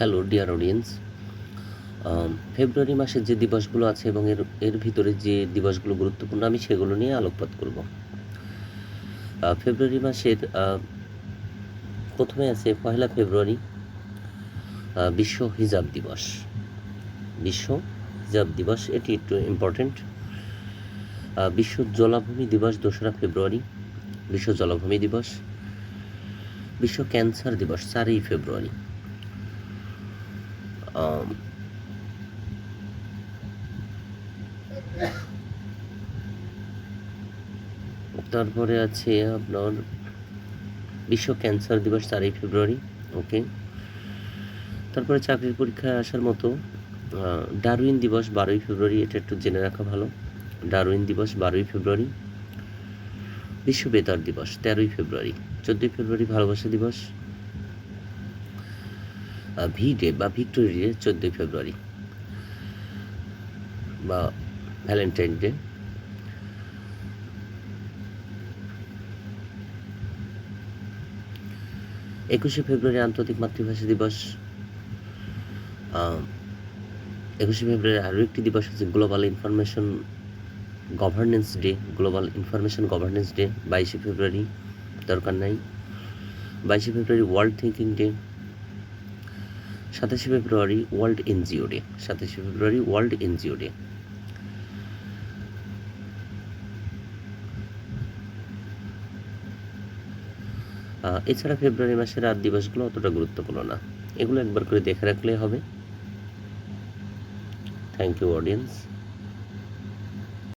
Hello dear audience, ফেব্রুয়ারি মাসের যে দিবসগুলো আছে এবং এর ভিতরে যে দিবসগুলো গুরুত্বপূর্ণ আমি সেগুলো নিয়ে আলোকপাত করব। ফেব্রুয়ারি মাসের প্রথমে আছে 1 ফেব্রুয়ারি বিশ্ব হিজাব দিবস। বিশ্ব হিজাব দিবস এটি একটু ইম্পর্টেন্ট। বিশ্ব জলাভূমি দিবস 2 ফেব্রুয়ারি, বিশ্ব জলাভূমি দিবস। বিশ্ব ক্যান্সার দিবস 4 ফেব্রুয়ারি। তারপরে আছে আপনার বিশ্ব ক্যান্সার দিবস 4 ফেব্রুয়ারি। ওকে, তারপরে চাকরির পরীক্ষায় আসার মতো ডারউইন দিবস 12 ফেব্রুয়ারি, এটা একটু জেনে রাখা ভালো। ডারউইন দিবস 12 ফেব্রুয়ারি। বিশ্ব বেতার দিবস 13 ফেব্রুয়ারি। 14 ফেব্রুয়ারি ভালোবাসা দিবস। ভি ডে বা ভিক্টোরি ডে 14 ফেব্রুয়ারি বা ভ্যালেন্টাইন ডে। একুশে ফেব্রুয়ারি আন্তর্জাতিক মাতৃভাষা দিবস। 21 ফেব্রুয়ারি আরও একটি দিবস আছে global information governance day. Global information governance day 22 ফেব্রুয়ারি, দরকার নাই। 22 ফেব্রুয়ারি ওয়ার্ল্ড থিঙ্কিং ডে। 27 ফেব্রুয়ারি ওয়ার্ল্ড এনজিও ডে। 27 ফেব্রুয়ারি ওয়ার্ল্ড এনজিও ডে। এছাড়া ফেব্রুয়ারি মাসের আর দিবসগুলো অতটা গুরুত্বপূর্ণ না, এগুলো একবার করে দেখে রাখলে হবে। Thank you audience.